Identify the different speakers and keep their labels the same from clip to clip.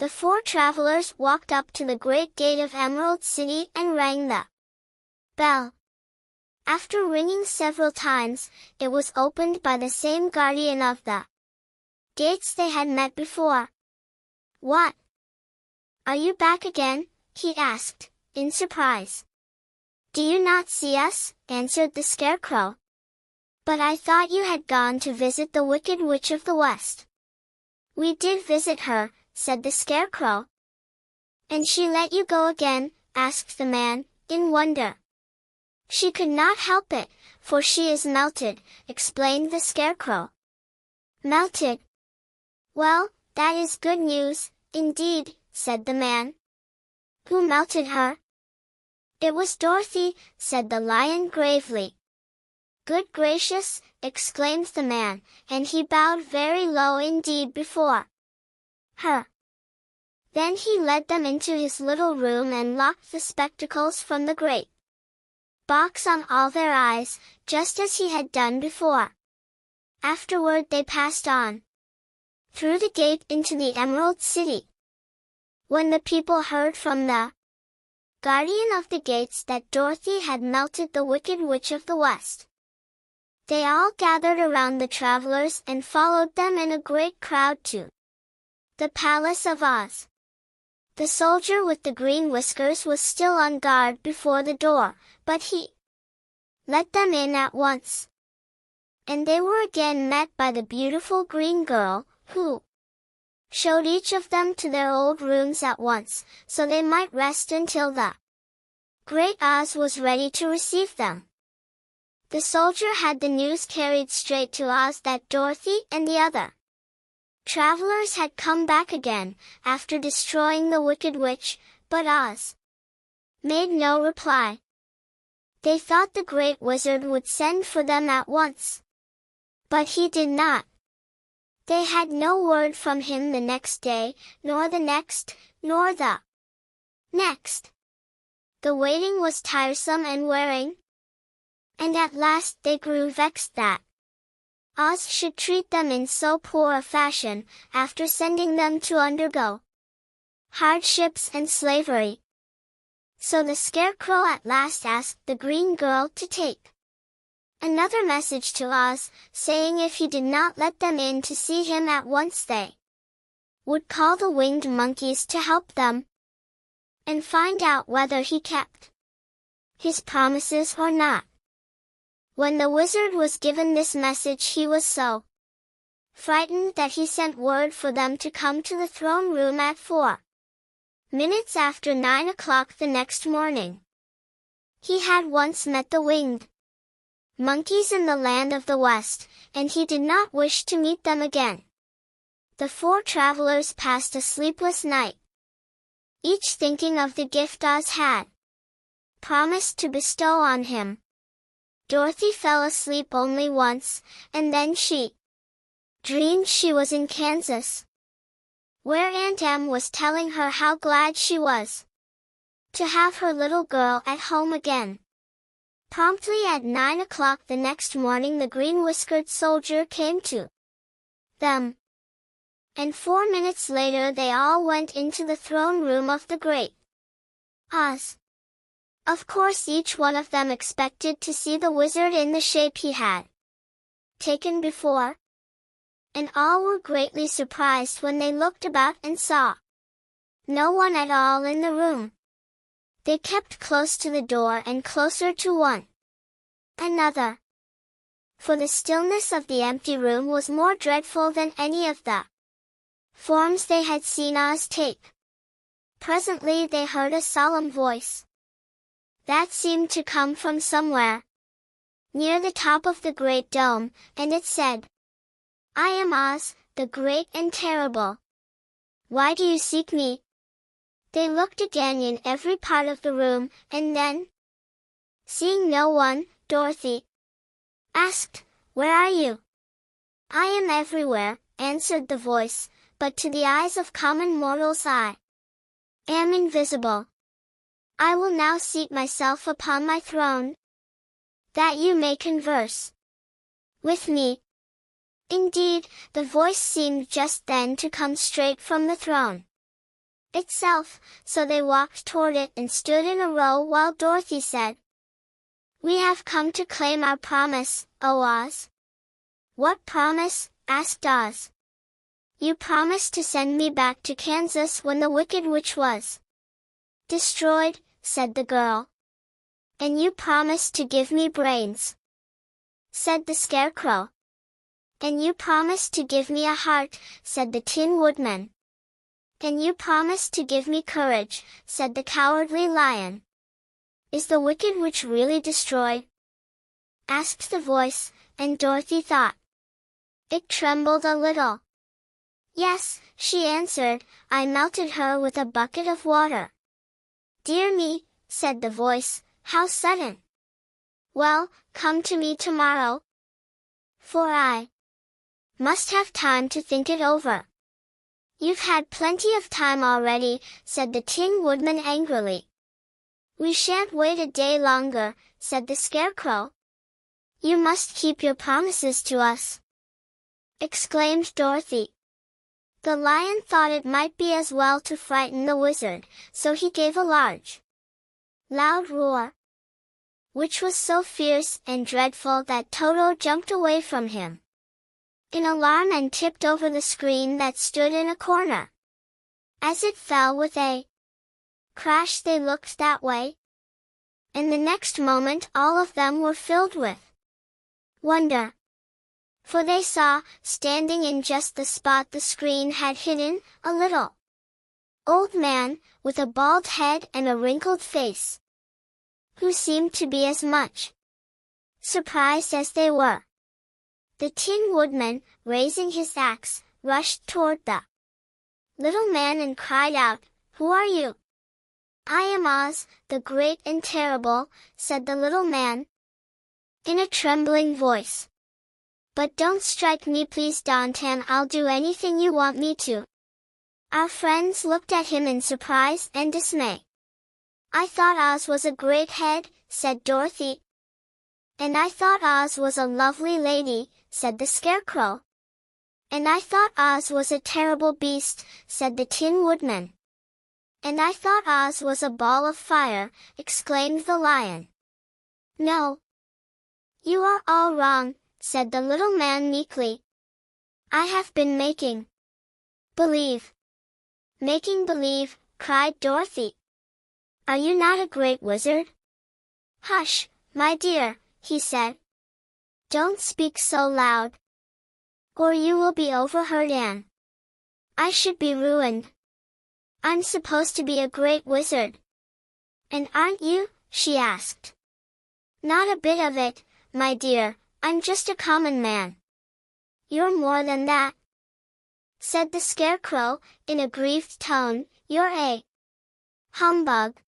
Speaker 1: The four travelers walked up to the great gate of Emerald City and rang the bell. After ringing several times, it was opened by the same guardian of the gates they had met before. "What? Are you back again?" he asked, in surprise. "Do you not see us?" answered the Scarecrow. "But I thought you had gone to visit the Wicked Witch of the West." "We did visit her," said the Scarecrow. "And she let you go again?" asked the man, in wonder. "She could not help it, for she is melted," explained the Scarecrow. "Melted? Well, that is good news, indeed," said the man. "Who melted her?" "It was Dorothy," said the lion gravely. "Good gracious!" exclaimed the man, and he bowed very low indeed before her. Then he led them into his little room and locked the spectacles from the great box on all their eyes, just as he had done before. Afterward they passed on through the gate into the Emerald City. When the people heard from the guardian of the gates that Dorothy had melted the Wicked Witch of the West, they all gathered around the travelers and followed them in a great crowd to the Palace of Oz. The soldier with the green whiskers was still on guard before the door, but he let them in at once. And they were again met by the beautiful green girl, who showed each of them to their old rooms at once, so they might rest until the Great Oz was ready to receive them. The soldier had the news carried straight to Oz that Dorothy and the other travelers had come back again, after destroying the Wicked Witch, but Oz made no reply. They thought the Great Wizard would send for them at once, but he did not. They had no word from him the next day, nor the next, nor the next. The waiting was tiresome and wearing, and at last they grew vexed that Oz should treat them in so poor a fashion, after sending them to undergo hardships and slavery. So the Scarecrow at last asked the green girl to take another message to Oz, saying if he did not let them in to see him at once they would call the winged monkeys to help them and find out whether he kept his promises or not. When the wizard was given this message, he was so frightened that he sent word for them to come to the throne room at 4 minutes after 9 o'clock the next morning. He had once met the winged monkeys in the land of the West, and he did not wish to meet them again. The four travelers passed a sleepless night, each thinking of the gift Oz had promised to bestow on him. Dorothy fell asleep only once, and then she dreamed she was in Kansas, where Aunt Em was telling her how glad she was to have her little girl at home again. Promptly at 9 o'clock the next morning the green-whiskered soldier came to them, and 4 minutes later they all went into the throne room of the Great Oz. Of course each one of them expected to see the wizard in the shape he had taken before, and all were greatly surprised when they looked about and saw no one at all in the room. They kept close to the door and closer to one another, for the stillness of the empty room was more dreadful than any of the forms they had seen Oz take. Presently they heard a solemn voice that seemed to come from somewhere near the top of the great dome, and it said, "I am Oz, the great and terrible. Why do you seek me?" They looked again in every part of the room, and then, seeing no one, Dorothy asked, "Where are you?" "I am everywhere," answered the voice, "but to the eyes of common mortals I am invisible. I will now seat myself upon my throne, that you may converse with me." Indeed, the voice seemed just then to come straight from the throne. itself, so they walked toward it and stood in a row while Dorothy said, "We have come to claim our promise, O Oz." "What promise?" asked Oz. "You promised to send me back to Kansas when the Wicked Witch was destroyed," said the girl. "And you promised to give me brains," said the Scarecrow. "And you promised to give me a heart," said the Tin Woodman. "And you promised to give me courage," said the Cowardly Lion. "Is the Wicked Witch really destroyed?" asked the voice, and Dorothy thought. It trembled a little. "Yes," she answered, "I melted her with a bucket of water." "Dear me," said the voice, "how sudden! Well, come to me tomorrow, for I must have time to think it over." "You've had plenty of time already," said the Tin Woodman angrily. "We shan't wait a day longer," said the Scarecrow. "You must keep your promises to us," exclaimed Dorothy. The lion thought it might be as well to frighten the wizard, so he gave a large, loud roar, which was so fierce and dreadful that Toto jumped away from him in alarm and tipped over the screen that stood in a corner. As it fell with a crash, they looked that way, and the next moment all of them were filled with wonder. For they saw, standing in just the spot the screen had hidden, a little old man, with a bald head and a wrinkled face, who seemed to be as much surprised as they were. The Tin Woodman, raising his axe, rushed toward the little man and cried out, "Who are you?" "I am Oz, the Great and Terrible," said the little man, in a trembling voice. "But don't strike me, please, Dantan. I'll do anything you want me to." Our friends looked at him in surprise and dismay. "I thought Oz was a great head," said Dorothy. "And I thought Oz was a lovely lady," said the Scarecrow. "And I thought Oz was a terrible beast," said the Tin Woodman. "And I thought Oz was a ball of fire," exclaimed the lion. "No, you are all wrong," said the little man meekly. "I have been making believe." "Making believe," cried Dorothy. "Are you not a great wizard?" "Hush, my dear," he said. "Don't speak so loud, or you will be overheard and I should be ruined. I'm supposed to be a great wizard." "And aren't you?" she asked. "Not a bit of it, my dear, I'm just a common man." "You're more than that," said the Scarecrow, in a grieved tone. "You're a humbug."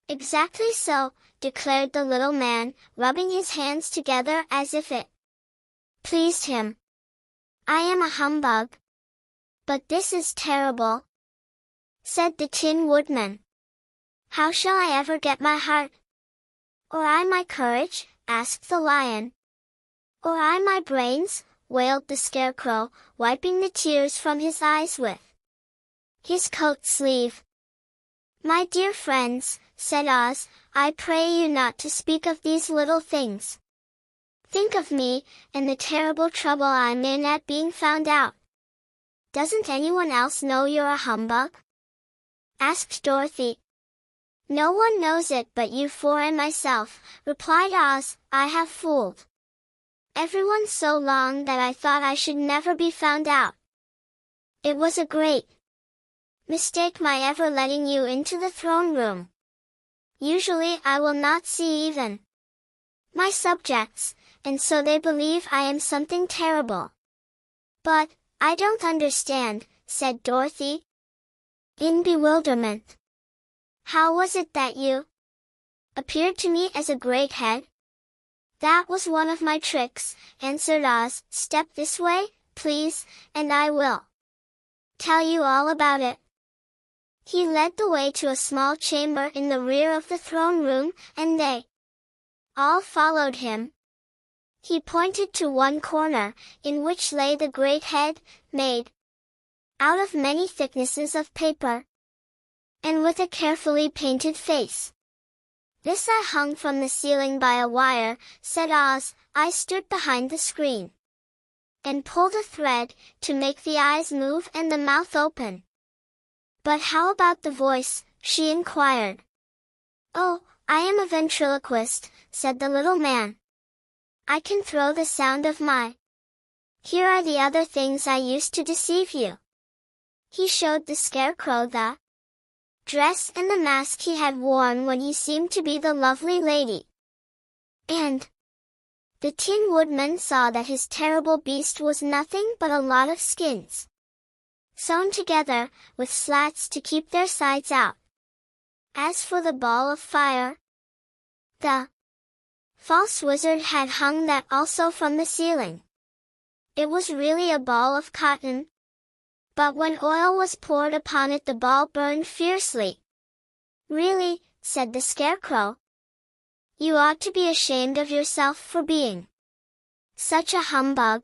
Speaker 1: "Exactly so," declared the little man, rubbing his hands together as if it pleased him. "I am a humbug. But this is terrible," said the Tin Woodman. "How shall I ever get my heart?" "Or I my courage?" asked the lion. "Or I my brains?" wailed the Scarecrow, wiping the tears from his eyes with his coat sleeve. "My dear friends," said Oz, "I pray you not to speak of these little things. Think of me, and the terrible trouble I'm in at being found out." "Doesn't anyone else know you're a humbug?" asked Dorothy. "No one knows it but you four and myself," replied Oz. "I have fooled everyone so long that I thought I should never be found out. It was a great mistake my ever letting you into the throne room. Usually I will not see even my subjects, and so they believe I am something terrible." "But, I don't understand," said Dorothy, in bewilderment. "How was it that you appeared to me as a great head?" "That was one of my tricks," answered Oz. "Step this way, please, and I will tell you all about it." He led the way to a small chamber in the rear of the throne room, and they all followed him. He pointed to one corner, in which lay the great head, made out of many thicknesses of paper. and with a carefully painted face. "This I hung from the ceiling by a wire," said Oz. "I stood behind the screen and pulled a thread to make the eyes move and the mouth open." "But how about the voice?" she inquired. "Oh, I am a ventriloquist," said the little man. "I can throw the sound of my... Here are the other things I used to deceive you." He showed the Scarecrow the dress and the mask he had worn when he seemed to be the lovely lady. And the Tin Woodman saw that his terrible beast was nothing but a lot of skins, sewn together, with slats to keep their sides out. As for the ball of fire, the false wizard had hung that also from the ceiling. It was really a ball of cotton, but when oil was poured upon it the ball burned fiercely. "Really," said the Scarecrow, "you ought to be ashamed of yourself for being such a humbug."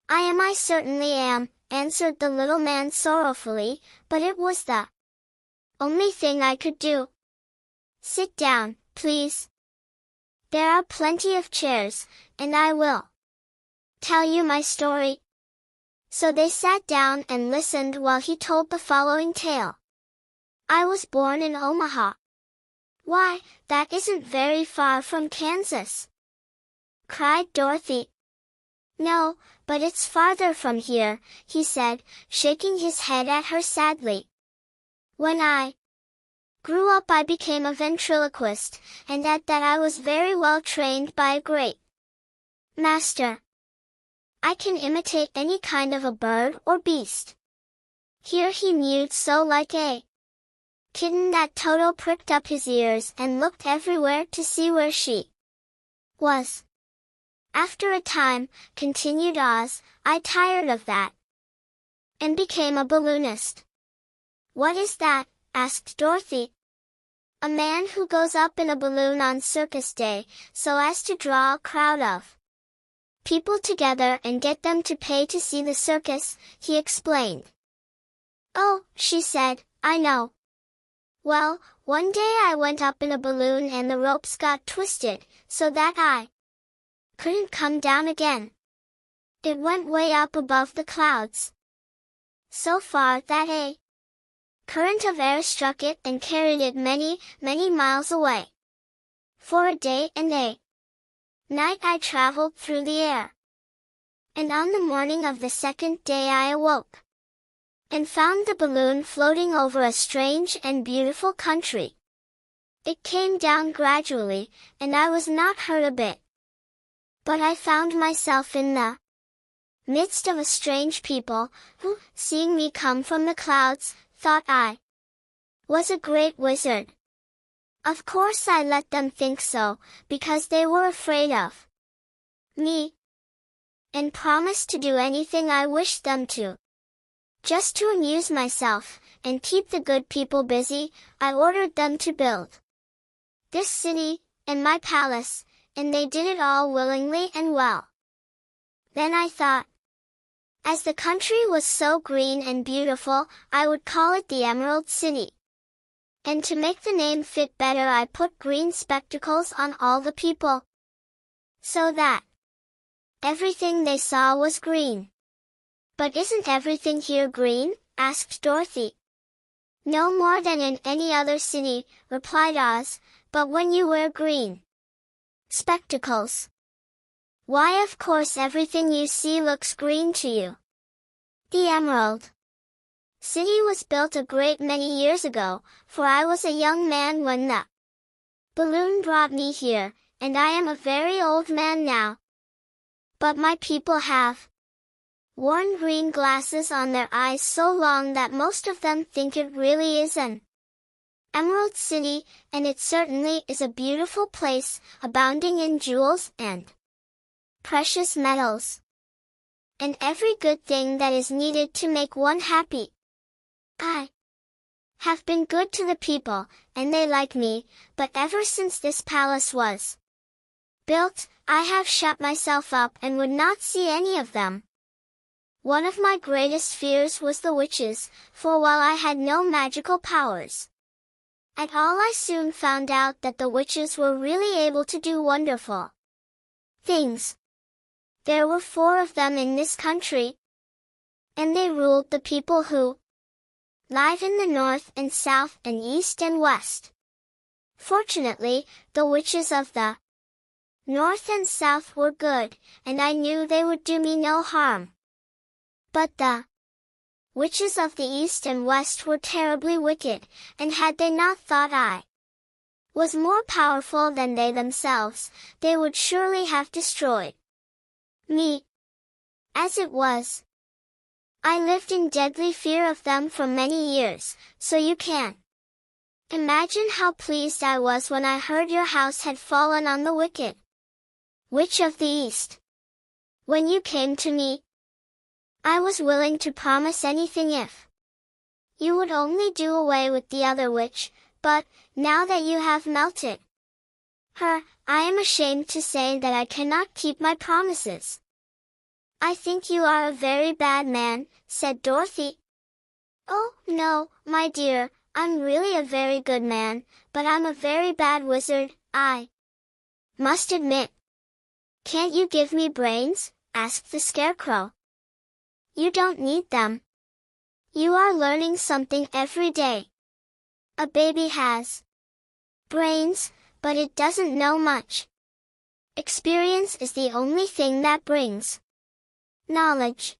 Speaker 1: I certainly am," answered the little man sorrowfully, "but it was the only thing I could do." "Sit down, please. There are plenty of chairs, and I will tell you my story." So they sat down and listened while he told the following tale. "I was born in Omaha." "Why, that isn't very far from Kansas," cried Dorothy. "No, but it's farther from here," he said, shaking his head at her sadly. "When I grew up I became a ventriloquist, and at that I was very well trained by a great master. I can imitate any kind of a bird or beast." Here he mewed so like a kitten that Toto pricked up his ears and looked everywhere to see where she was. "After a time," continued Oz, "I tired of that and became a balloonist." "What is that?" asked Dorothy. "A man who goes up in a balloon on circus day, so as to draw a crowd of people together and get them to pay to see the circus," he explained. "Oh," she said, "I know. Well, one day I went up in a balloon and the ropes got twisted, so that I couldn't come down again. It went way up above the clouds, so far that a current of air struck it and carried it many, many miles away. For a day and a night I traveled through the air. And on the morning of the second day I awoke and found the balloon floating over a strange and beautiful country. It came down gradually, and I was not hurt a bit. But I found myself in the midst of a strange people, who, seeing me come from the clouds, thought I was a great wizard. Of course I let them think so, because they were afraid of me, and promised to do anything I wished them to. Just to amuse myself, and keep the good people busy, I ordered them to build this city, and my palace, and they did it all willingly and well. Then I thought, as the country was so green and beautiful, I would call it the Emerald City. And to make the name fit better I put green spectacles on all the people, so that everything they saw was green." "But isn't everything here green?" asked Dorothy. "No more than in any other city," replied Oz, "but when you wear green spectacles, why of course everything you see looks green to you." The Emerald City was built a great many years ago, for I was a young man when the balloon brought me here, and I am a very old man now. But my people have worn green glasses on their eyes so long that most of them think it really is an Emerald City, and it certainly is a beautiful place, abounding in jewels and precious metals, and every good thing that is needed to make one happy. I have been good to the people, and they like me, but ever since this palace was built, I have shut myself up and would not see any of them. One of my greatest fears was the witches, for while I had no magical powers at all, I soon found out that the witches were really able to do wonderful things. There were 4 of them in this country, and they ruled the people who live in the north and south and east and west. Fortunately, the witches of the north and south were good, and I knew they would do me no harm. But the witches of the east and west were terribly wicked, and had they not thought I was more powerful than they themselves, they would surely have destroyed me. As it was, I lived in deadly fear of them for many years, so you can imagine how pleased I was when I heard your house had fallen on the wicked witch of the east. When you came to me, I was willing to promise anything if you would only do away with the other witch, but, now that you have melted her, I am ashamed to say that I cannot keep my promises. I think you are a very bad man, said Dorothy. Oh, no, my dear, I'm really a very good man, but I'm a very bad wizard, I must admit. Can't you give me brains? Asked the Scarecrow. You don't need them. You are learning something every day. A baby has brains, but it doesn't know much. Experience is the only thing that brings knowledge.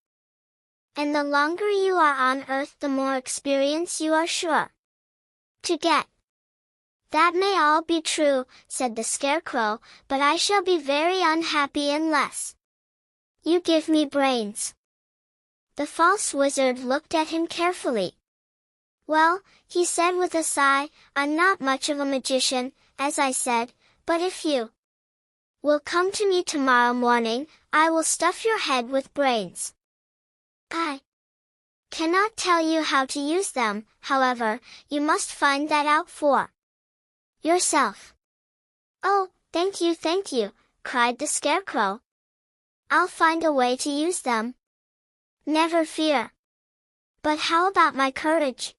Speaker 1: And the longer you are on Earth, the more experience you are sure to get. That may all be true, said the Scarecrow, but I shall be very unhappy unless you give me brains. The false wizard looked at him carefully. Well, he said with a sigh, I'm not much of a magician, as I said, but if you will come to me tomorrow morning, I will stuff your head with brains. I cannot tell you how to use them, however, you must find that out for yourself. Oh, thank you, cried the Scarecrow. I'll find a way to use them. Never fear. But how about my courage?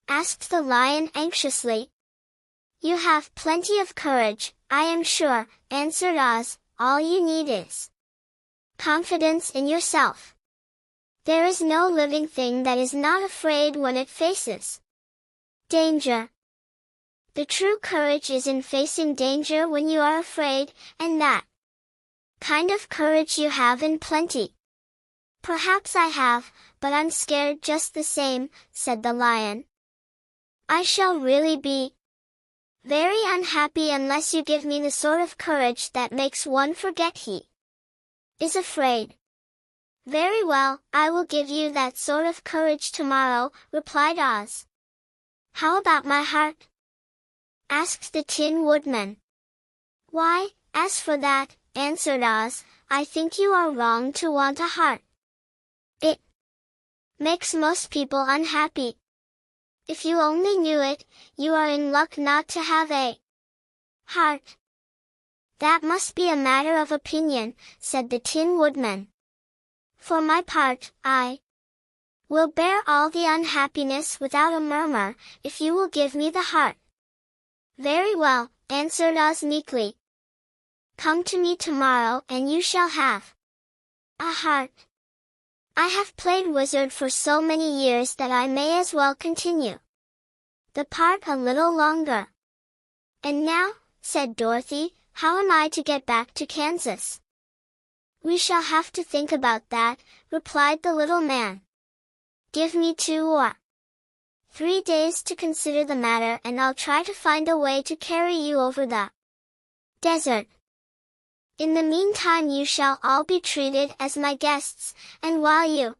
Speaker 1: Asked the Lion anxiously. You have plenty of courage, I am sure, answered Oz. All you need is confidence in yourself. There is no living thing that is not afraid when it faces danger. The true courage is in facing danger when you are afraid, and that kind of courage you have in plenty. Perhaps I have, but I'm scared just the same, said the Lion. I shall really be very unhappy unless you give me the sort of courage that makes one forget he is afraid. Very well, I will give you that sort of courage tomorrow, replied Oz. How about my heart? Asked the Tin Woodman. Why, as for that, answered Oz, I think you are wrong to want a heart. It makes most people unhappy. If you only knew it, you are in luck not to have a heart. That must be a matter of opinion, said the Tin Woodman. For my part, I will bear all the unhappiness without a murmur, if you will give me the heart. Very well, answered Oz meekly. Come to me tomorrow and you shall have a heart. I have played wizard for so many years that I may as well continue the part a little longer. And now, said Dorothy, how am I to get back to Kansas? We shall have to think about that, replied the little man. Give me 2 or 3 days to consider the matter, and I'll try to find a way to carry you over the desert. In the meantime you shall all be treated as my guests, and while you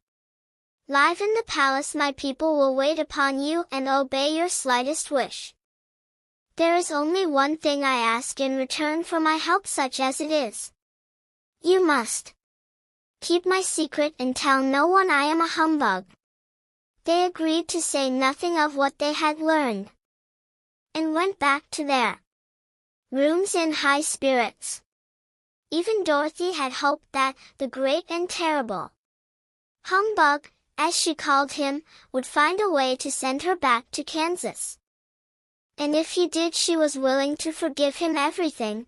Speaker 1: live in the palace my people will wait upon you and obey your slightest wish. There is only one thing I ask in return for my help, such as it is. You must keep my secret and tell no one I am a humbug. They agreed to say nothing of what they had learned, and went back to their rooms in high spirits. Even Dorothy had hoped that the great and terrible Humbug, as she called him, would find a way to send her back to Kansas. And if he did, she was willing to forgive him everything,